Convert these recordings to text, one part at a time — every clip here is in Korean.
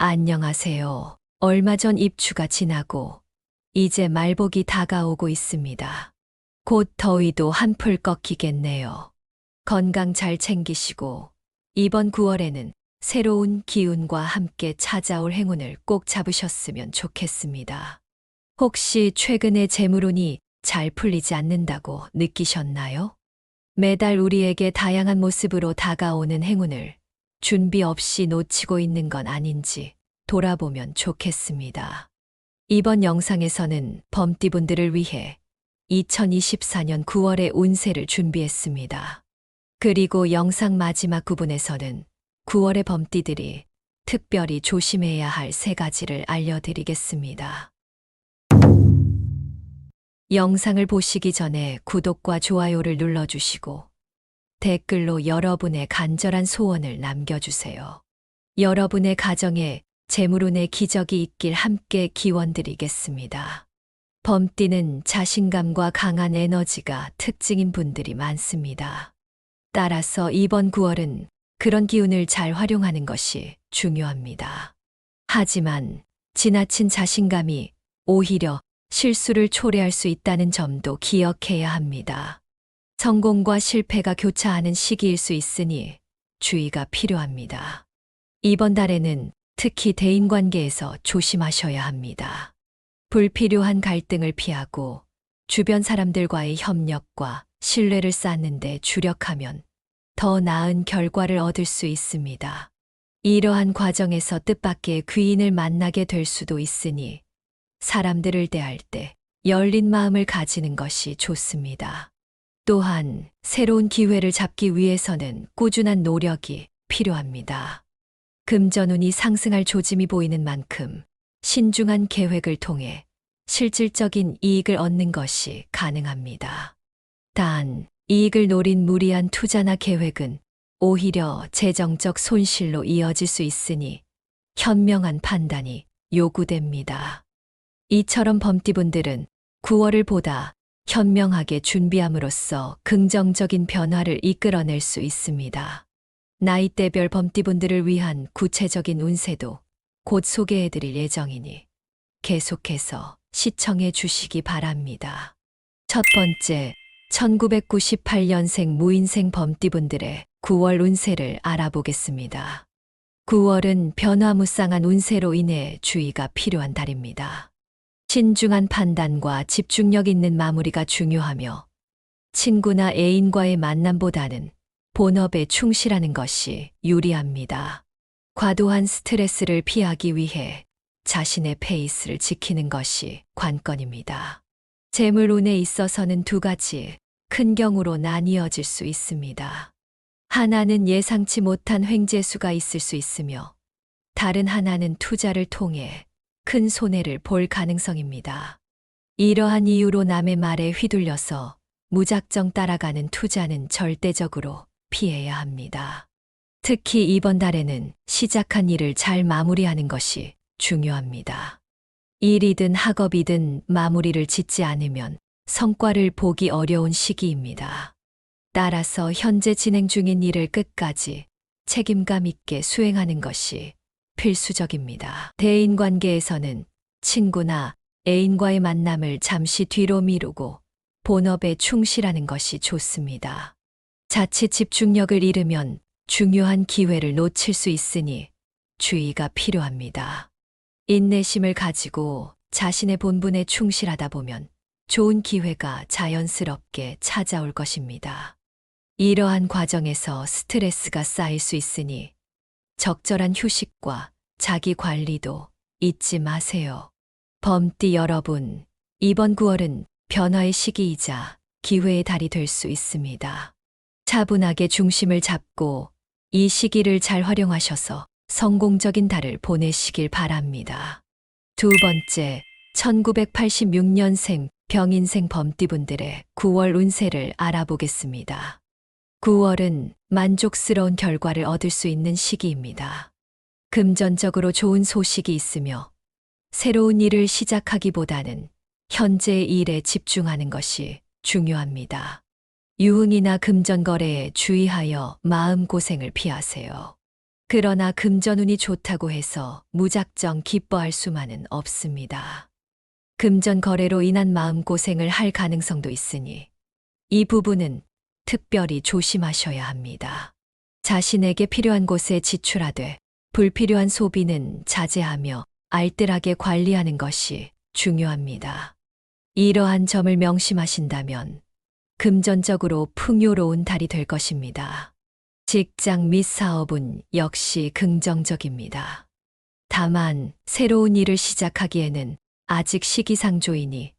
안녕하세요. 얼마 전 입추가 지나고 이제 말복이 다가오고 있습니다. 곧 더위도 한풀 꺾이겠네요. 건강 잘 챙기시고 이번 9월에는 새로운 기운과 함께 찾아올 행운을 꼭 잡으셨으면 좋겠습니다. 혹시 최근에 재물운이 잘 풀리지 않는다고 느끼셨나요? 매달 우리에게 다양한 모습으로 다가오는 행운을 준비 없이 놓치고 있는 건 아닌지 돌아보면 좋겠습니다. 이번 영상에서는 범띠분들을 위해 2024년 9월의 운세를 준비했습니다. 그리고 영상 마지막 부분에서는 9월의 범띠들이 특별히 조심해야 할 3가지를 알려드리겠습니다. 영상을 보시기 전에 구독과 좋아요를 눌러주시고 댓글로 여러분의 간절한 소원을 남겨주세요. 여러분의 가정에 재물운의 기적이 있길 함께 기원드리겠습니다. 범띠는 자신감과 강한 에너지가 특징인 분들이 많습니다. 따라서 이번 9월은 그런 기운을 잘 활용하는 것이 중요합니다. 하지만 지나친 자신감이 오히려 실수를 초래할 수 있다는 점도 기억해야 합니다. 성공과 실패가 교차하는 시기일 수 있으니 주의가 필요합니다. 이번 달에는 특히 대인관계에서 조심하셔야 합니다. 불필요한 갈등을 피하고 주변 사람들과의 협력과 신뢰를 쌓는 데 주력하면 더 나은 결과를 얻을 수 있습니다. 이러한 과정에서 뜻밖의 귀인을 만나게 될 수도 있으니 사람들을 대할 때 열린 마음을 가지는 것이 좋습니다. 또한 새로운 기회를 잡기 위해서는 꾸준한 노력이 필요합니다. 금전운이 상승할 조짐이 보이는 만큼 신중한 계획을 통해 실질적인 이익을 얻는 것이 가능합니다. 단, 이익을 노린 무리한 투자나 계획은 오히려 재정적 손실로 이어질 수 있으니 현명한 판단이 요구됩니다. 이처럼 범띠분들은 9월을 보다 현명하게 준비함으로써 긍정적인 변화를 이끌어낼 수 있습니다. 나이대별 범띠분들을 위한 구체적인 운세도 곧 소개해드릴 예정이니 계속해서 시청해 주시기 바랍니다. 첫 번째, 1998년생 무인생 범띠분들의 9월 운세를 알아보겠습니다. 9월은 변화무쌍한 운세로 인해 주의가 필요한 달입니다. 신중한 판단과 집중력 있는 마무리가 중요하며 친구나 애인과의 만남보다는 본업에 충실하는 것이 유리합니다. 과도한 스트레스를 피하기 위해 자신의 페이스를 지키는 것이 관건입니다. 재물운에 있어서는 2가지 큰 경우로 나뉘어질 수 있습니다. 하나는 예상치 못한 횡재수가 있을 수 있으며 다른 하나는 투자를 통해 큰 손해를 볼 가능성입니다. 이러한 이유로 남의 말에 휘둘려서 무작정 따라가는 투자는 절대적으로 피해야 합니다. 특히 이번 달에는 시작한 일을 잘 마무리하는 것이 중요합니다. 일이든 학업이든 마무리를 짓지 않으면 성과를 보기 어려운 시기입니다. 따라서 현재 진행 중인 일을 끝까지 책임감 있게 수행하는 것이 필수적입니다. 대인관계에서는 친구나 애인과의 만남을 잠시 뒤로 미루고 본업에 충실하는 것이 좋습니다. 자칫 집중력을 잃으면 중요한 기회를 놓칠 수 있으니 주의가 필요합니다. 인내심을 가지고 자신의 본분에 충실하다 보면 좋은 기회가 자연스럽게 찾아올 것입니다. 이러한 과정에서 스트레스가 쌓일 수 있으니 적절한 휴식과 자기 관리도 잊지 마세요. 범띠 여러분, 이번 9월은 변화의 시기이자 기회의 달이 될 수 있습니다. 차분하게 중심을 잡고 이 시기를 잘 활용하셔서 성공적인 달을 보내시길 바랍니다. 두 번째, 1986년생 병인생 범띠분들의 9월 운세를 알아보겠습니다. 9월은 만족스러운 결과를 얻을 수 있는 시기입니다. 금전적으로 좋은 소식이 있으며 새로운 일을 시작하기보다는 현재의 일에 집중하는 것이 중요합니다. 유흥이나 금전거래에 주의하여 마음고생을 피하세요. 그러나 금전운이 좋다고 해서 무작정 기뻐할 수만은 없습니다. 금전 거래로 인한 마음고생을 할 가능성도 있으니 이 부분은 특별히 조심하셔야 합니다. 자신에게 필요한 곳에 지출하되 불필요한 소비는 자제하며 알뜰하게 관리하는 것이 중요합니다. 이러한 점을 명심하신다면 금전적으로 풍요로운 달이 될 것입니다. 직장 및 사업은 역시 긍정적입니다. 다만 새로운 일을 시작하기에는 아직 시기상조이니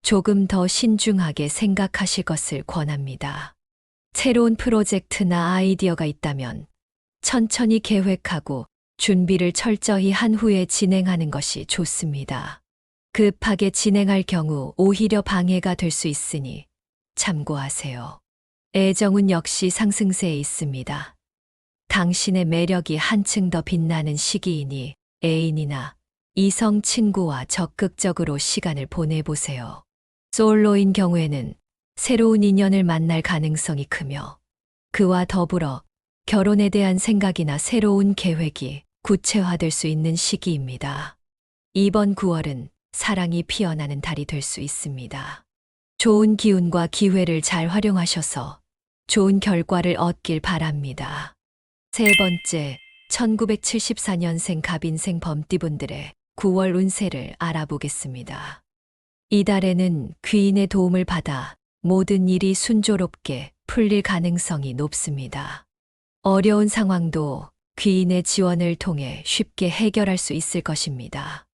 조금 더 신중하게 생각하실 것을 권합니다. 새로운 프로젝트나 아이디어가 있다면 천천히 계획하고 준비를 철저히 한 후에 진행하는 것이 좋습니다. 급하게 진행할 경우 오히려 방해가 될 수 있으니 참고하세요. 애정은 역시 상승세에 있습니다. 당신의 매력이 한층 더 빛나는 시기이니 애인이나 이성 친구와 적극적으로 시간을 보내보세요. 솔로인 경우에는 새로운 인연을 만날 가능성이 크며 그와 더불어 결혼에 대한 생각이나 새로운 계획이 구체화될 수 있는 시기입니다. 이번 9월은 사랑이 피어나는 달이 될 수 있습니다. 좋은 기운과 기회를 잘 활용하셔서 좋은 결과를 얻길 바랍니다. 세 번째, 1974년생 갑인생 범띠분들의 9월 운세를 알아보겠습니다. 이달에는 귀인의 도움을 받아 모든 일이 순조롭게 풀릴 가능성이 높습니다. 어려운 상황도 귀인의 지원을 통해 쉽게 해결할 수 있을 것입니다.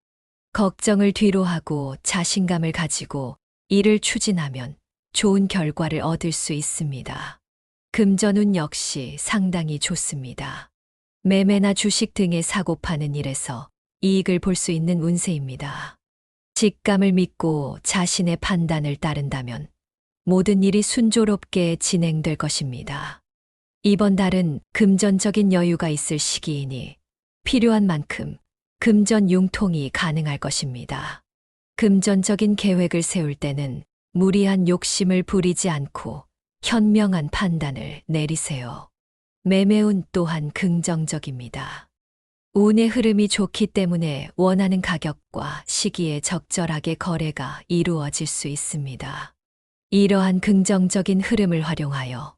걱정을 뒤로 하고 자신감을 가지고 일을 추진하면 좋은 결과를 얻을 수 있습니다. 금전운 역시 상당히 좋습니다. 매매나 주식 등의 사고 파는 일에서 이익을 볼 수 있는 운세입니다. 직감을 믿고 자신의 판단을 따른다면 모든 일이 순조롭게 진행될 것입니다. 이번 달은 금전적인 여유가 있을 시기이니 필요한 만큼 금전 융통이 가능할 것입니다. 금전적인 계획을 세울 때는 무리한 욕심을 부리지 않고 현명한 판단을 내리세요. 매매운 또한 긍정적입니다. 운의 흐름이 좋기 때문에 원하는 가격과 시기에 적절하게 거래가 이루어질 수 있습니다. 이러한 긍정적인 흐름을 활용하여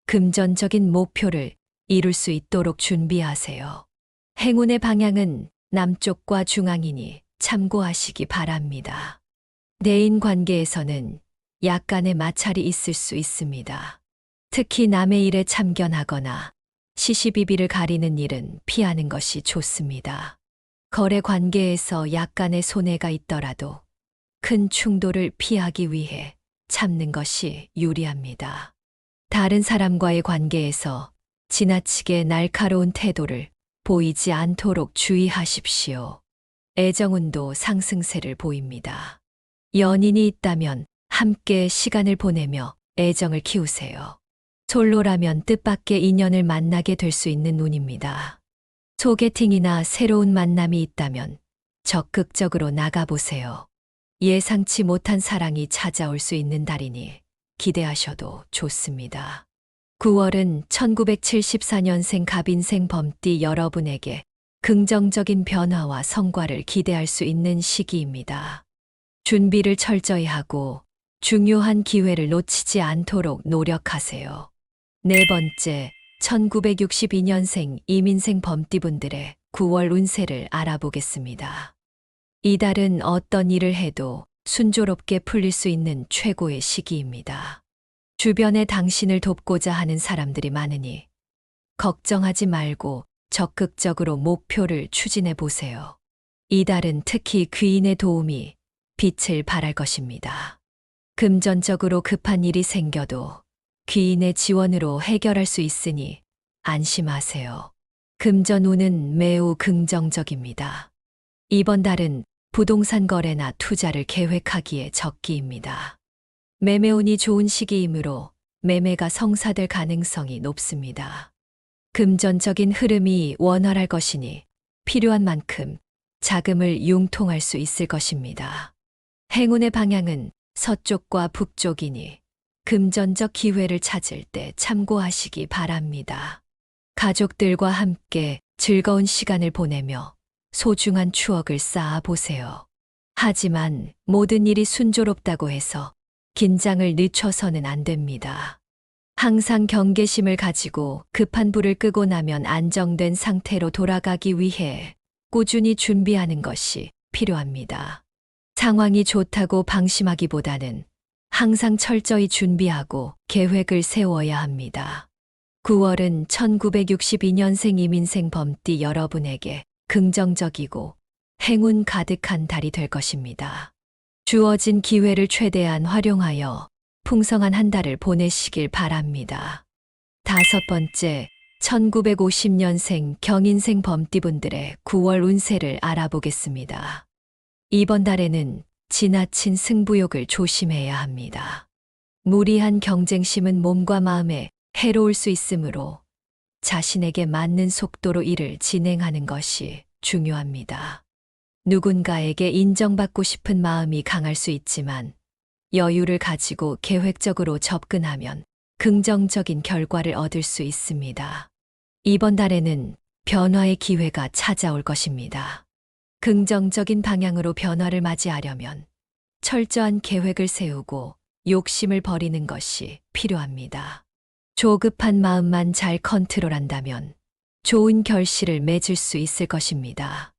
금전적인 목표를 이룰 수 있도록 준비하세요. 행운의 방향은 남쪽과 중앙이니 참고하시기 바랍니다. 대인 관계에서는 약간의 마찰이 있을 수 있습니다. 특히 남의 일에 참견하거나 시시비비를 가리는 일은 피하는 것이 좋습니다. 거래 관계에서 약간의 손해가 있더라도 큰 충돌을 피하기 위해 참는 것이 유리합니다. 다른 사람과의 관계에서 지나치게 날카로운 태도를 보이지 않도록 주의하십시오. 애정운도 상승세를 보입니다. 연인이 있다면 함께 시간을 보내며 애정을 키우세요. 솔로라면 뜻밖의 인연을 만나게 될 수 있는 운입니다. 소개팅이나 새로운 만남이 있다면 적극적으로 나가보세요. 예상치 못한 사랑이 찾아올 수 있는 달이니 기대하셔도 좋습니다. 9월은 1974년생 갑인생 범띠 여러분에게 긍정적인 변화와 성과를 기대할 수 있는 시기입니다. 준비를 철저히 하고 중요한 기회를 놓치지 않도록 노력하세요. 네 번째, 1962년생 이민생 범띠분들의 9월 운세를 알아보겠습니다. 이달은 어떤 일을 해도 순조롭게 풀릴 수 있는 최고의 시기입니다. 주변에 당신을 돕고자 하는 사람들이 많으니 걱정하지 말고 적극적으로 목표를 추진해 보세요. 이달은 특히 귀인의 도움이 빛을 발할 것입니다. 금전적으로 급한 일이 생겨도 귀인의 지원으로 해결할 수 있으니 안심하세요. 금전운은 매우 긍정적입니다. 이번 달은 부동산 거래나 투자를 계획하기에 적기입니다. 매매운이 좋은 시기이므로 매매가 성사될 가능성이 높습니다. 금전적인 흐름이 원활할 것이니 필요한 만큼 자금을 융통할 수 있을 것입니다. 행운의 방향은 서쪽과 북쪽이니 금전적 기회를 찾을 때 참고하시기 바랍니다. 가족들과 함께 즐거운 시간을 보내며 소중한 추억을 쌓아 보세요. 하지만 모든 일이 순조롭다고 해서 긴장을 늦춰서는 안 됩니다. 항상 경계심을 가지고 급한 불을 끄고 나면 안정된 상태로 돌아가기 위해 꾸준히 준비하는 것이 필요합니다. 상황이 좋다고 방심하기보다는 항상 철저히 준비하고 계획을 세워야 합니다. 9월은 1962년생 이민생 범띠 여러분에게 긍정적이고 행운 가득한 달이 될 것입니다. 주어진 기회를 최대한 활용하여 풍성한 한 달을 보내시길 바랍니다. 5번째, 1950년생 경인생 범띠분들의 9월 운세를 알아보겠습니다. 이번 달에는 지나친 승부욕을 조심해야 합니다. 무리한 경쟁심은 몸과 마음에 해로울 수 있으므로 자신에게 맞는 속도로 일을 진행하는 것이 중요합니다. 누군가에게 인정받고 싶은 마음이 강할 수 있지만 여유를 가지고 계획적으로 접근하면 긍정적인 결과를 얻을 수 있습니다. 이번 달에는 변화의 기회가 찾아올 것입니다. 긍정적인 방향으로 변화를 맞이하려면 철저한 계획을 세우고 욕심을 버리는 것이 필요합니다. 조급한 마음만 잘 컨트롤한다면 좋은 결실을 맺을 수 있을 것입니다.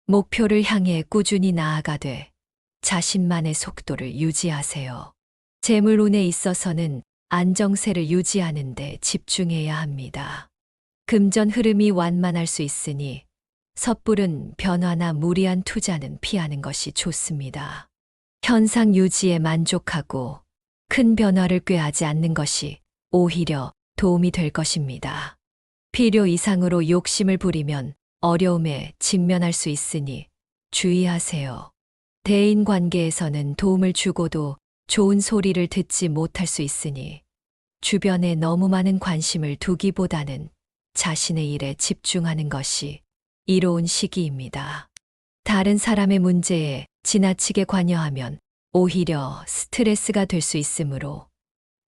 목표를 향해 꾸준히 나아가되 자신만의 속도를 유지하세요. 재물운에 있어서는 안정세를 유지하는 데 집중해야 합니다. 금전 흐름이 완만할 수 있으니 섣부른 변화나 무리한 투자는 피하는 것이 좋습니다. 현상 유지에 만족하고 큰 변화를 꾀하지 않는 것이 오히려 도움이 될 것입니다. 필요 이상으로 욕심을 부리면 어려움에 직면할 수 있으니 주의하세요. 대인 관계에서는 도움을 주고도 좋은 소리를 듣지 못할 수 있으니 주변에 너무 많은 관심을 두기보다는 자신의 일에 집중하는 것이 이로운 시기입니다. 다른 사람의 문제에 지나치게 관여하면 오히려 스트레스가 될 수 있으므로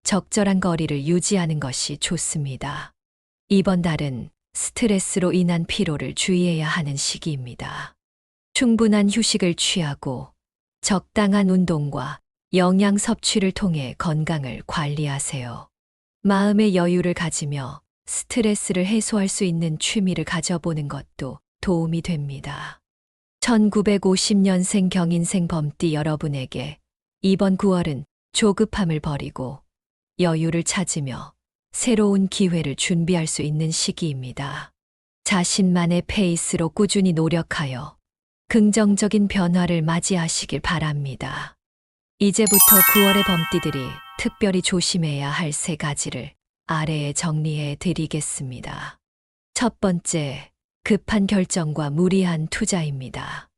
적절한 거리를 유지하는 것이 좋습니다. 이번 달은 스트레스로 인한 피로를 주의해야 하는 시기입니다. 충분한 휴식을 취하고 적당한 운동과 영양 섭취를 통해 건강을 관리하세요. 마음의 여유를 가지며 스트레스를 해소할 수 있는 취미를 가져보는 것도 도움이 됩니다. 1950년생 경인생 범띠 여러분에게 이번 9월은 조급함을 버리고 여유를 찾으며 새로운 기회를 준비할 수 있는 시기입니다. 자신만의 페이스로 꾸준히 노력하여 긍정적인 변화를 맞이하시길 바랍니다. 이제부터 9월의 범띠들이 특별히 조심해야 할 3가지를 아래에 정리해 드리겠습니다. 첫 번째, 급한 결정과 무리한 투자입니다.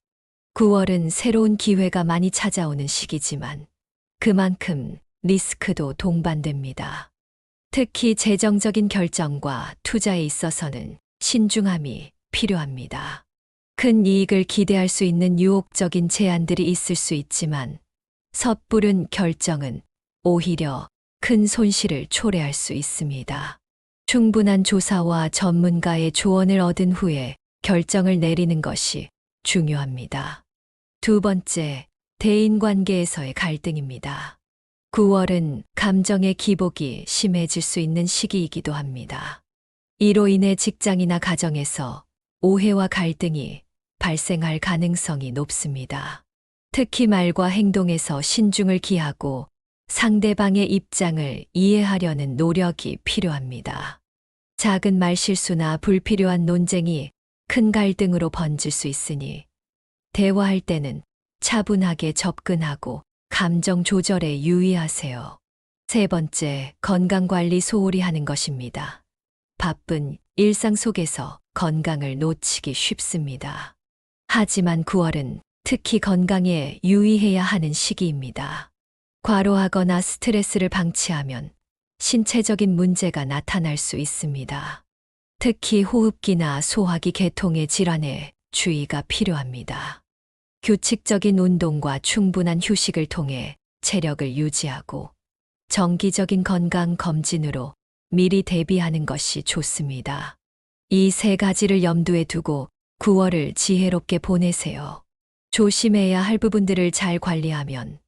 9월은 새로운 기회가 많이 찾아오는 시기지만 그만큼 리스크도 동반됩니다. 특히 재정적인 결정과 투자에 있어서는 신중함이 필요합니다. 큰 이익을 기대할 수 있는 유혹적인 제안들이 있을 수 있지만 섣부른 결정은 오히려 큰 손실을 초래할 수 있습니다. 충분한 조사와 전문가의 조언을 얻은 후에 결정을 내리는 것이 중요합니다. 두 번째, 대인관계에서의 갈등입니다. 9월은 감정의 기복이 심해질 수 있는 시기이기도 합니다. 이로 인해 직장이나 가정에서 오해와 갈등이 발생할 가능성이 높습니다. 특히 말과 행동에서 신중을 기하고 상대방의 입장을 이해하려는 노력이 필요합니다. 작은 말실수나 불필요한 논쟁이 큰 갈등으로 번질 수 있으니 대화할 때는 차분하게 접근하고 감정 조절에 유의하세요. 세 번째, 건강관리 소홀히 하는 것입니다. 바쁜 일상 속에서 건강을 놓치기 쉽습니다. 하지만 9월은 특히 건강에 유의해야 하는 시기입니다. 과로하거나 스트레스를 방치하면 신체적인 문제가 나타날 수 있습니다. 특히 호흡기나 소화기 계통의 질환에 주의가 필요합니다. 규칙적인 운동과 충분한 휴식을 통해 체력을 유지하고 정기적인 건강 검진으로 미리 대비하는 것이 좋습니다. 이 세 가지를 염두에 두고 9월을 지혜롭게 보내세요. 조심해야 할 부분들을 잘 관리하면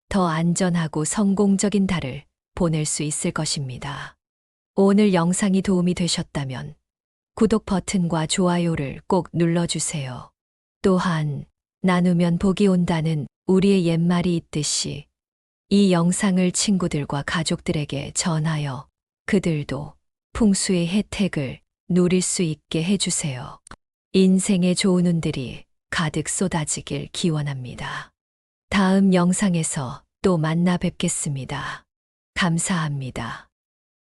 더 안전하고 성공적인 달을 보낼 수 있을 것입니다. 오늘 영상이 도움이 되셨다면 구독 버튼과 좋아요를 꼭 눌러주세요. 또한 나누면 복이 온다는 우리의 옛말이 있듯이 이 영상을 친구들과 가족들에게 전하여 그들도 풍수의 혜택을 누릴 수 있게 해주세요. 인생의 좋은 운들이 가득 쏟아지길 기원합니다. 다음 영상에서 또 만나 뵙겠습니다. 감사합니다.